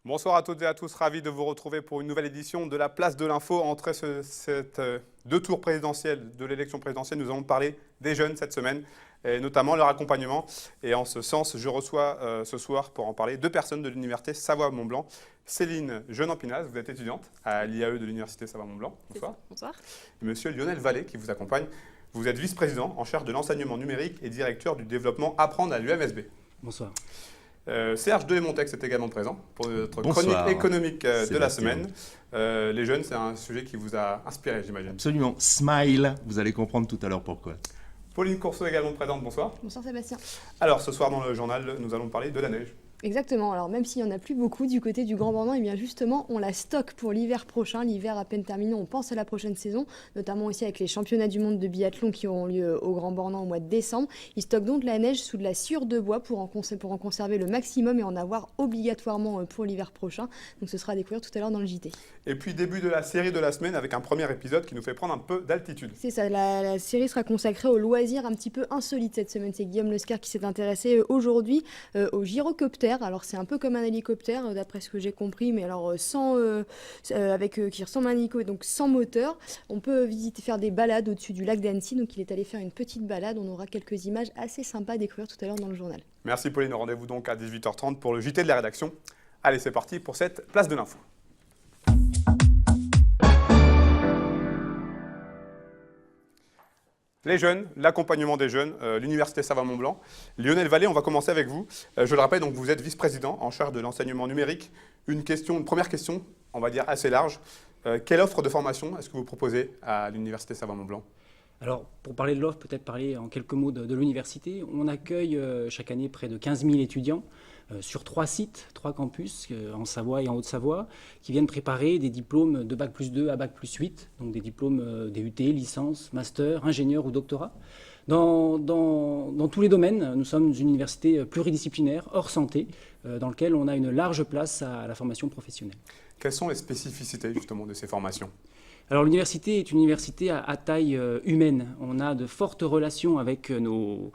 Bonsoir à toutes et à tous, ravi de vous retrouver pour une nouvelle édition de la Place de l'Info. Entre deux tours présidentiels de l'élection présidentielle, nous allons parler des jeunes cette semaine, et notamment leur accompagnement. Et en ce sens, je reçois ce soir pour en parler deux personnes de l'Université Savoie-Mont-Blanc. Céline Jeune-Empinaz, vous êtes étudiante à l'IAE de l'Université Savoie-Mont-Blanc. Bonsoir. Bonsoir. Et monsieur Lionel Vallée qui vous accompagne. Vous êtes vice-président en charge de l'enseignement numérique et directeur du développement Apprendre à l'UMSB. Bonsoir. Serge Delémontex est également présent pour notre chronique économique de la semaine. Les jeunes, c'est un sujet qui vous a inspiré, j'imagine. Absolument. Smile, vous allez comprendre tout à l'heure pourquoi. Pauline Courceau également présente, bonsoir. Bonsoir Sébastien. Alors ce soir dans le journal, nous allons parler de la neige. Exactement, alors même s'il n'y en a plus beaucoup du côté du Grand Bornand, et bien justement on la stocke pour l'hiver prochain, l'hiver à peine terminé, on pense à la prochaine saison, notamment aussi avec les championnats du monde de biathlon qui auront lieu au Grand Bornand au mois de décembre. Ils stockent donc la neige sous de la sciure de bois pour en conserver le maximum et en avoir obligatoirement pour l'hiver prochain, donc ce sera à découvrir tout à l'heure dans le JT. Et puis début de la série de la semaine avec un premier épisode qui nous fait prendre un peu d'altitude. C'est ça, la série sera consacrée aux loisirs un petit peu insolites cette semaine. C'est Guillaume Lescar qui s'est intéressé aujourd'hui au gyrocoptère. Alors c'est un peu comme un hélicoptère d'après ce que j'ai compris, mais alors qui ressemble à un hélico, donc sans moteur. On peut faire des balades au-dessus du lac d'Annecy, donc il est allé faire une petite balade. On aura quelques images assez sympas à découvrir tout à l'heure dans le journal. Merci Pauline, rendez-vous donc à 18h30 pour le JT de la rédaction. Allez, c'est parti pour cette place de l'info. Les jeunes, l'accompagnement des jeunes, l'Université Savoie-Mont-Blanc. Lionel Vallée, on va commencer avec vous. Je le rappelle, donc, vous êtes vice-président en charge de l'enseignement numérique. Une première question, on va dire assez large. Quelle offre de formation est-ce que vous proposez à l'Université Savoie-Mont-Blanc ? Alors, pour parler de l'offre, peut-être parler en quelques mots de l'université. On accueille chaque année près de 15 000 étudiants sur 3 sites, 3 campus, en Savoie et en Haute-Savoie, qui viennent préparer des diplômes de Bac+2 à Bac+8, donc des diplômes DUT, licence, master, ingénieur ou doctorat. Dans tous les domaines, nous sommes une université pluridisciplinaire, hors santé, dans laquelle on a une large place à la formation professionnelle. Quelles sont les spécificités justement de ces formations ? Alors l'université est une université à taille humaine. On a de fortes relations avec nos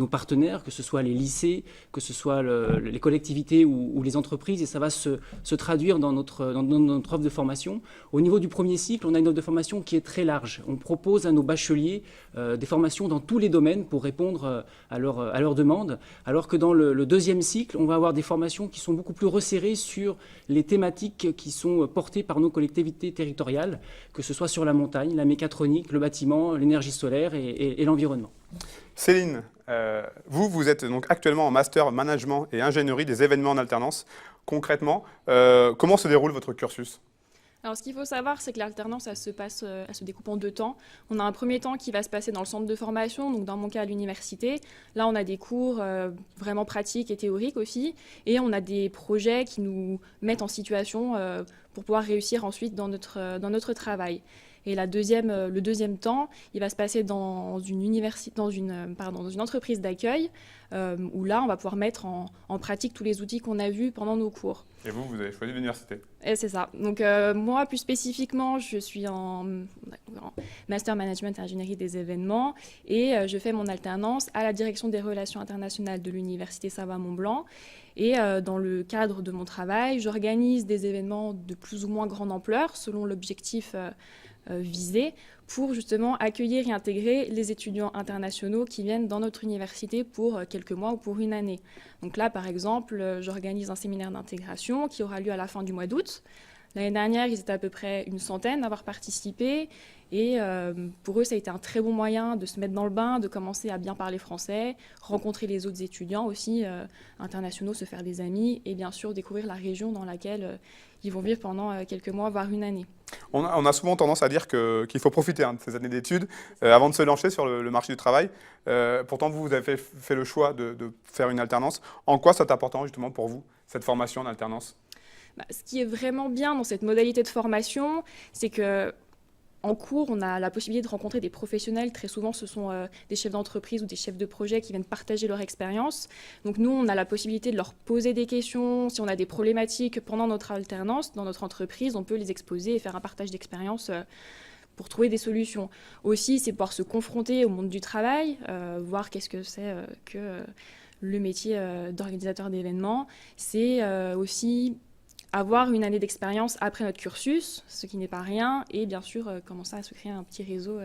partenaires, que ce soit les lycées, que ce soit les collectivités ou les entreprises, et ça va se traduire dans notre offre de formation. Au niveau du premier cycle, on a une offre de formation qui est très large. On propose à nos bacheliers des formations dans tous les domaines pour répondre à leurs demandes, alors que dans le deuxième cycle, on va avoir des formations qui sont beaucoup plus resserrées sur les thématiques qui sont portées par nos collectivités territoriales, que ce soit sur la montagne, la mécatronique, le bâtiment, l'énergie solaire et l'environnement. Céline, vous êtes donc actuellement en master management et ingénierie des événements en alternance. Concrètement, comment se déroule votre cursus ? Alors, ce qu'il faut savoir, c'est que l'alternance, elle se découpe en 2 temps. On a un premier temps qui va se passer dans le centre de formation, donc dans mon cas à l'université. Là, on a des cours vraiment pratiques et théoriques aussi. Et on a des projets qui nous mettent en situation pour pouvoir réussir ensuite dans notre travail. Et le deuxième temps, il va se passer dans une entreprise d'accueil, où là, on va pouvoir mettre en pratique tous les outils qu'on a vus pendant nos cours. Et vous avez choisi l'université ? Et c'est ça. Donc moi, plus spécifiquement, je suis en Master Management et Ingénierie des événements et je fais mon alternance à la Direction des Relations internationales de l'Université Savoie-Mont-Blanc. Et dans le cadre de mon travail, j'organise des événements de plus ou moins grande ampleur selon l'objectif visé pour justement accueillir et intégrer les étudiants internationaux qui viennent dans notre université pour quelques mois ou pour une année. Donc là, par exemple, j'organise un séminaire d'intégration qui aura lieu à la fin du mois d'août. L'année dernière, ils étaient à peu près une centaine à avoir participé. Et pour eux, ça a été un très bon moyen de se mettre dans le bain, de commencer à bien parler français, rencontrer les autres étudiants aussi internationaux, se faire des amis et bien sûr découvrir la région dans laquelle ils vont vivre pendant quelques mois, voire une année. On a souvent tendance à dire qu'il faut profiter de ces années d'études avant de se lancer sur le marché du travail. Pourtant, vous avez fait le choix de faire une alternance. En quoi c'est important justement pour vous, cette formation en alternance ? Ce qui est vraiment bien dans cette modalité de formation, c'est que en cours, on a la possibilité de rencontrer des professionnels. Très souvent, ce sont des chefs d'entreprise ou des chefs de projet qui viennent partager leur expérience. Donc nous, on a la possibilité de leur poser des questions. Si on a des problématiques pendant notre alternance dans notre entreprise, on peut les exposer et faire un partage d'expérience pour trouver des solutions. Aussi, c'est pouvoir se confronter au monde du travail, voir qu'est-ce que c'est que le métier d'organisateur d'événements. C'est aussi avoir une année d'expérience après notre cursus, ce qui n'est pas rien, et bien sûr commencer à se créer un petit réseau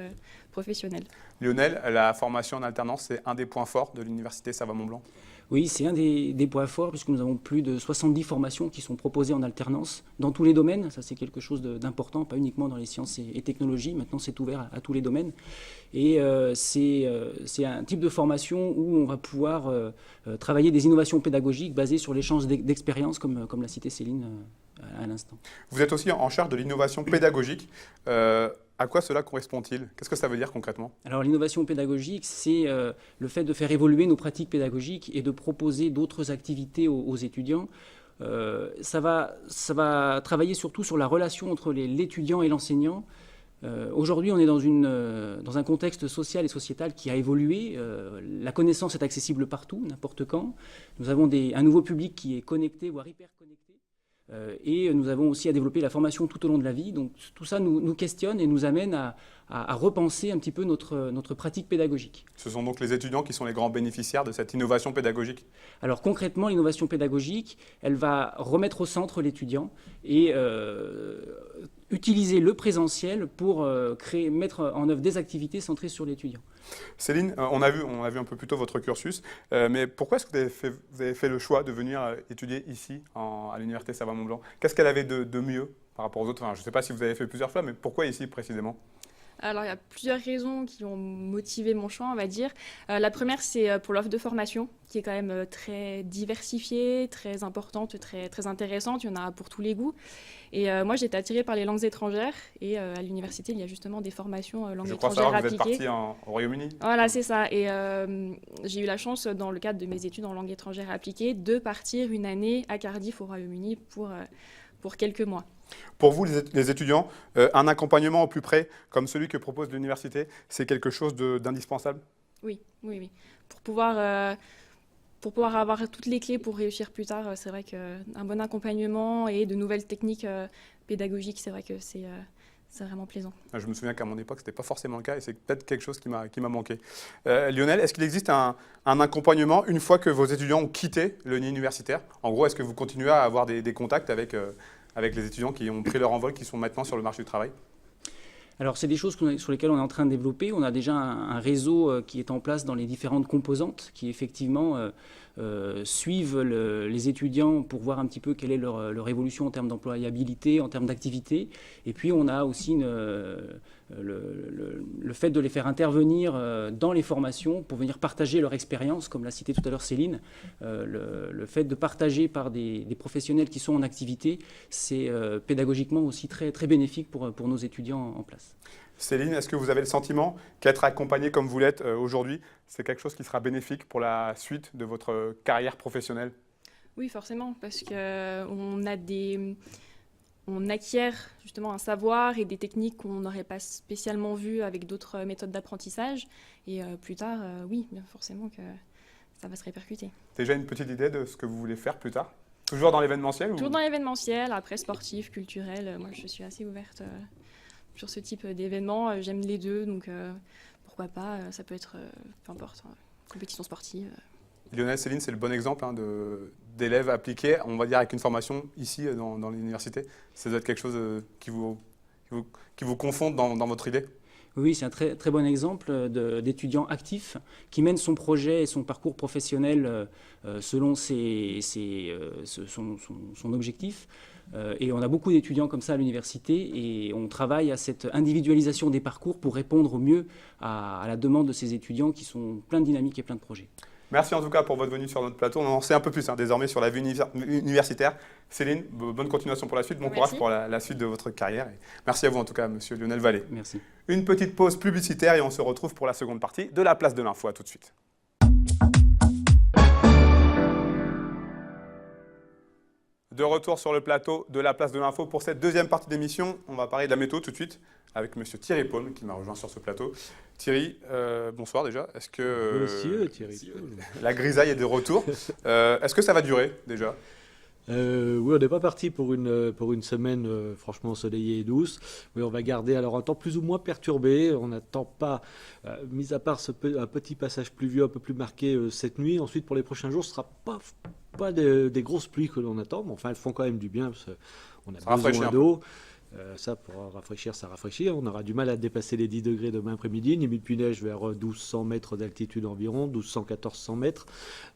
professionnel. Lionel, la formation en alternance, c'est un des points forts de l'Université Savoie-Mont-Blanc. Oui, c'est un des points forts puisque nous avons plus de 70 formations qui sont proposées en alternance dans tous les domaines. Ça, c'est quelque chose d'important, pas uniquement dans les sciences et technologies. Maintenant, c'est ouvert à tous les domaines. Et c'est un type de formation où on va pouvoir travailler des innovations pédagogiques basées sur l'échange d'expériences, comme l'a cité Céline à l'instant. Vous êtes aussi en charge de l'innovation pédagogique. À quoi cela correspond-il? Qu'est-ce que ça veut dire concrètement? Alors l'innovation pédagogique, c'est le fait de faire évoluer nos pratiques pédagogiques et de proposer d'autres activités aux étudiants. Ça va travailler surtout sur la relation entre l'étudiant et l'enseignant. Aujourd'hui, on est dans un contexte social et sociétal qui a évolué. La connaissance est accessible partout, n'importe quand. Nous avons un nouveau public qui est connecté, voire hyper connecté. Et nous avons aussi à développer la formation tout au long de la vie. Donc tout ça nous questionne et nous amène à repenser un petit peu notre pratique pédagogique. Ce sont donc les étudiants qui sont les grands bénéficiaires de cette innovation pédagogique. Alors concrètement, l'innovation pédagogique, elle va remettre au centre l'étudiant et utiliser le présentiel pour mettre en œuvre des activités centrées sur l'étudiant. Céline, on a vu un peu plus tôt votre cursus, mais pourquoi est-ce que vous avez fait le choix de venir étudier ici, à l'Université Savoie-Mont-Blanc? Qu'est-ce qu'elle avait de mieux par rapport aux autres? Je ne sais pas si vous avez fait plusieurs fois, mais pourquoi ici précisément? Alors, il y a plusieurs raisons qui ont motivé mon choix, on va dire. La première, c'est pour l'offre de formation, qui est quand même très diversifiée, très importante, très, très intéressante. Il y en a pour tous les goûts. Et moi, j'ai été attirée par les langues étrangères. Et à l'université, il y a justement des formations langues étrangères appliquées. Je crois savoir que vous êtes partie au Royaume-Uni. Voilà, c'est ça. Et j'ai eu la chance, dans le cadre de mes études en langue étrangère appliquée, de partir une année à Cardiff, au Royaume-Uni, pour quelques mois. Pour vous, les étudiants, un accompagnement au plus près, comme celui que propose l'université, c'est quelque chose d'indispensable? Oui. Pour pouvoir avoir toutes les clés pour réussir plus tard, c'est vrai qu'un bon accompagnement et de nouvelles techniques pédagogiques, c'est vrai que c'est vraiment plaisant. Je me souviens qu'à mon époque, ce n'était pas forcément le cas et c'est peut-être quelque chose qui m'a manqué. Lionel, est-ce qu'il existe un accompagnement une fois que vos étudiants ont quitté le nid universitaire? En gros, est-ce que vous continuez à avoir des contacts avec les étudiants qui ont pris leur envol, qui sont maintenant sur le marché du travail? Alors, c'est des choses sur lesquelles on est en train de développer. On a déjà un réseau qui est en place dans les différentes composantes qui, effectivement, suivent les étudiants pour voir un petit peu quelle est leur évolution en termes d'employabilité, en termes d'activité. Et puis, on a aussi le fait de les faire intervenir dans les formations pour venir partager leur expérience, comme l'a cité tout à l'heure Céline. Le fait de partager par des professionnels qui sont en activité, c'est pédagogiquement aussi très, très bénéfique pour nos étudiants en place. Céline, est-ce que vous avez le sentiment qu'être accompagné comme vous l'êtes aujourd'hui, c'est quelque chose qui sera bénéfique pour la suite de votre carrière professionnelle? Oui, forcément, parce on acquiert justement un savoir et des techniques qu'on n'aurait pas spécialement vues avec d'autres méthodes d'apprentissage. Et plus tard, oui, bien forcément que ça va se répercuter. Déjà une petite idée de ce que vous voulez faire plus tard? Toujours dans l'événementiel? Toujours dans l'événementiel, après sportif, culturel. Moi, je suis assez ouverte sur ce type d'événements. J'aime les deux, donc pourquoi pas, ça peut être, peu importe, compétition sportive. Lionel, Céline, c'est le bon exemple d'élèves appliqués, on va dire avec une formation ici dans l'université. Ça doit être quelque chose qui vous confonde dans votre idée? Oui, c'est un très, très bon exemple d'étudiant actif qui mène son projet et son parcours professionnel selon son objectif. Et on a beaucoup d'étudiants comme ça à l'université et on travaille à cette individualisation des parcours pour répondre au mieux à la demande de ces étudiants qui sont plein de dynamique et plein de projets. Merci en tout cas pour votre venue sur notre plateau. On en sait un peu plus désormais sur la vie universitaire. Céline, bonne continuation pour la suite. Bon courage pour la suite de votre carrière. Et merci à vous en tout cas, monsieur Lionel Vallée. Merci. Une petite pause publicitaire et on se retrouve pour la seconde partie de la place de l'info. À tout de suite. De retour sur le plateau de la place de l'info pour cette deuxième partie d'émission. On va parler de la météo tout de suite avec monsieur Thierry Paume qui m'a rejoint sur ce plateau. Thierry, bonsoir déjà. Est-ce que monsieur Thierry, la grisaille est de retour? Est-ce que ça va durer déjà? Oui, on n'est pas parti pour une semaine franchement ensoleillée et douce. Oui, on va garder alors un temps plus ou moins perturbé. On n'attend pas, mis à part un petit passage pluvieux un peu plus marqué cette nuit. Ensuite, pour les prochains jours, ce ne sera pas pas des grosses pluies que l'on attend, mais enfin elles font quand même du bien parce qu'on a Ça rafraîchit besoin un peu. d'eau. Ça, pour rafraîchir, ça rafraîchit. On aura du mal à dépasser les 10 degrés demain après-midi. Limite puis neige vers 1200 mètres d'altitude environ, 1200-1400 mètres.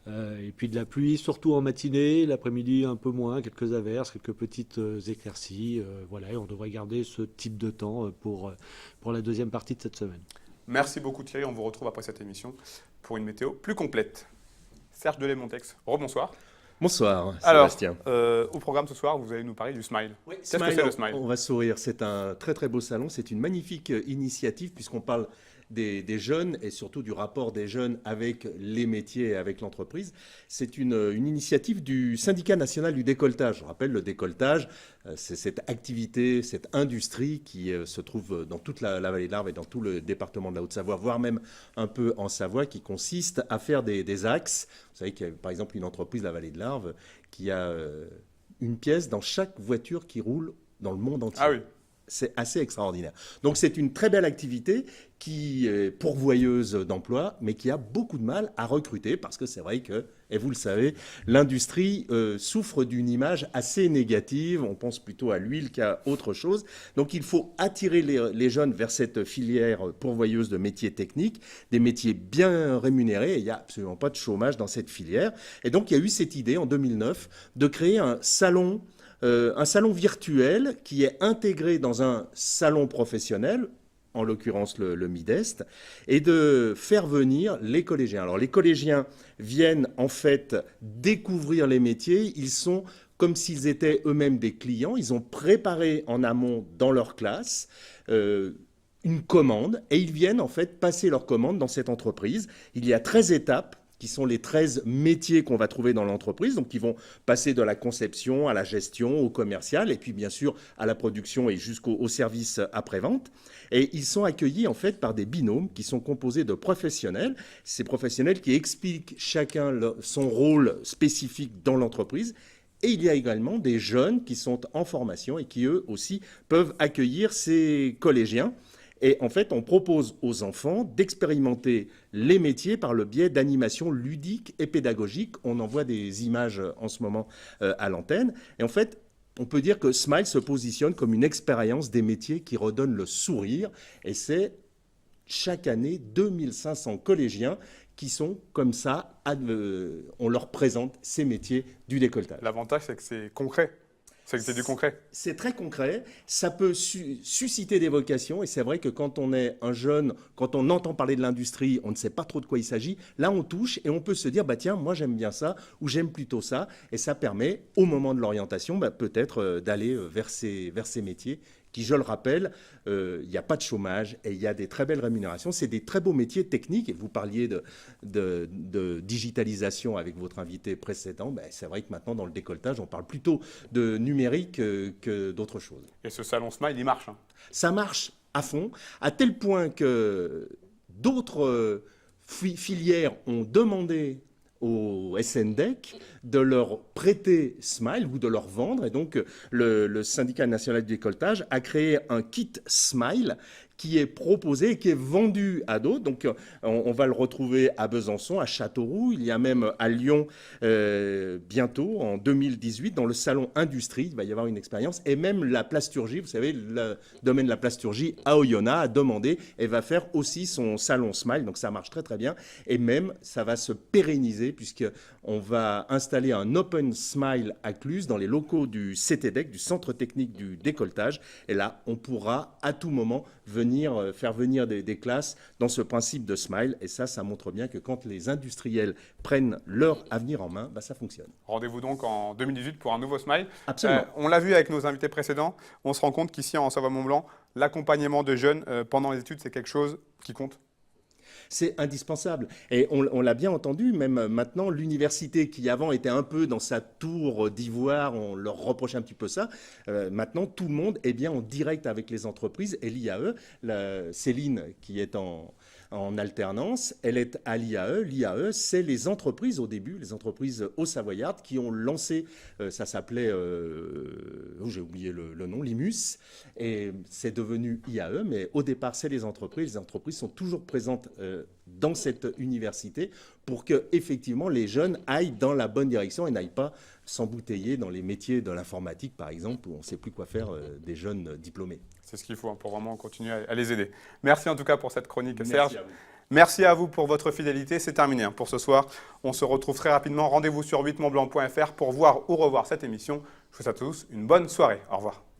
Et puis de la pluie, surtout en matinée. L'après-midi, un peu moins, quelques averses, quelques petites éclaircies. Voilà, et on devrait garder ce type de temps pour la deuxième partie de cette semaine. Merci beaucoup Thierry, on vous retrouve après cette émission pour une météo plus complète. Serge Delay-Montex, rebonsoir. Bonsoir, Alors, Sébastien. au programme ce soir, vous allez nous parler du Smile. Oui, Qu'est-ce que c'est le Smile? On va sourire. C'est un très très beau salon. C'est une magnifique initiative puisqu'on parle des jeunes et surtout du rapport des jeunes avec les métiers et avec l'entreprise. C'est une initiative du Syndicat national du décolletage. Je rappelle, le décolletage, c'est cette activité, cette industrie qui se trouve dans toute la vallée de l'Arve et dans tout le département de la Haute-Savoie, voire même un peu en Savoie, qui consiste à faire des axes. Vous savez qu'il y a par exemple une entreprise de la vallée de l'Arve qui a une pièce dans chaque voiture qui roule dans le monde entier. Ah oui, C'est assez extraordinaire. Donc c'est une très belle activité qui est pourvoyeuse d'emplois, mais qui a beaucoup de mal à recruter parce que c'est vrai que, et vous le savez, l'industrie souffre d'une image assez négative. On pense plutôt à l'huile qu'à autre chose. Donc il faut attirer les jeunes vers cette filière pourvoyeuse de métiers techniques, des métiers bien rémunérés. Et il n'y a absolument pas de chômage dans cette filière. Et donc il y a eu cette idée en 2009 de créer un salon virtuel qui est intégré dans un salon professionnel, en l'occurrence le Midest, et de faire venir les collégiens. Alors les collégiens viennent en fait découvrir les métiers, ils sont comme s'ils étaient eux-mêmes des clients, ils ont préparé en amont dans leur classe une commande, et ils viennent en fait passer leur commande dans cette entreprise. Il y a 13 étapes qui sont les 13 métiers qu'on va trouver dans l'entreprise, donc qui vont passer de la conception à la gestion, au commercial, et puis bien sûr à la production et jusqu'au service après-vente. Et ils sont accueillis en fait par des binômes qui sont composés de professionnels, ces professionnels qui expliquent chacun son rôle spécifique dans l'entreprise. Et il y a également des jeunes qui sont en formation et qui eux aussi peuvent accueillir ces collégiens. Et en fait, on propose aux enfants d'expérimenter les métiers par le biais d'animations ludiques et pédagogiques. On en voit des images en ce moment à l'antenne. Et en fait, on peut dire que Smile se positionne comme une expérience des métiers qui redonne le sourire. Et c'est chaque année 2500 collégiens qui sont comme ça, on leur présente ces métiers du décolletage. l'avantage c'est que c'est concret, c'est que c'est du concret. C'est très concret, ça peut susciter des vocations et c'est vrai que quand on est un jeune, quand on entend parler de l'industrie, on ne sait pas trop de quoi il s'agit, là on touche et on peut se dire, bah tiens, moi j'aime bien ça ou j'aime plutôt ça et ça permet au moment de l'orientation peut-être d'aller vers ces métiers qui, je le rappelle, il n'y a pas de chômage et il y a des très belles rémunérations. C'est des très beaux métiers techniques. Et vous parliez de digitalisation avec votre invité précédent. C'est vrai que maintenant, dans le décolletage, on parle plutôt de numérique que d'autre chose. Et ce salon Smile, il marche. Ça marche à fond, à tel point que d'autres filières ont demandé au SNDEC de leur prêter Smile ou de leur vendre. Et donc, le syndicat national du décolletage a créé un kit Smile qui est proposé et qui est vendu à d'autres. Donc, on va le retrouver à Besançon, à Châteauroux. Il y a même à Lyon bientôt, en 2018, dans le salon Industrie. Il va y avoir une expérience. Et même la plasturgie, vous savez, le domaine de la plasturgie à Oyonnax a demandé et va faire aussi son salon Smile. Donc, ça marche très, très bien. Et même, ça va se pérenniser puisqu'on va installer un Open Smile à Cluse dans les locaux du CTDEC, du Centre technique du décolletage. Et là, on pourra à tout moment faire venir des classes dans ce principe de Smile. Et ça montre bien que quand les industriels prennent leur avenir en main, ça fonctionne. Rendez-vous donc en 2018 pour un nouveau Smile. Absolument. On l'a vu avec nos invités précédents, on se rend compte qu'ici en Savoie-Mont-Blanc, l'accompagnement de jeunes pendant les études, c'est quelque chose qui compte. C'est indispensable. Et on l'a bien entendu, même maintenant, l'université qui avant était un peu dans sa tour d'ivoire, on leur reprochait un petit peu ça. Maintenant, tout le monde est bien en direct avec les entreprises. Et l'IAE, Céline qui est en alternance, elle est à l'IAE. L'IAE, c'est les entreprises au début, les entreprises haut-savoyardes qui ont lancé, ça s'appelait, j'ai oublié le nom, l'IMUS, et c'est devenu IAE, mais au départ, c'est les entreprises. Les entreprises sont toujours présentes dans cette université pour que effectivement les jeunes aillent dans la bonne direction et n'aillent pas s'embouteiller dans les métiers de l'informatique, par exemple, où on ne sait plus quoi faire des jeunes diplômés. C'est ce qu'il faut pour vraiment continuer à les aider. Merci en tout cas pour cette chronique, Merci Serge. à vous. Merci à vous pour votre fidélité. C'est terminé pour ce soir. On se retrouve très rapidement. Rendez-vous sur 8montblanc.fr pour voir ou revoir cette émission. Je vous souhaite à tous une bonne soirée. Au revoir.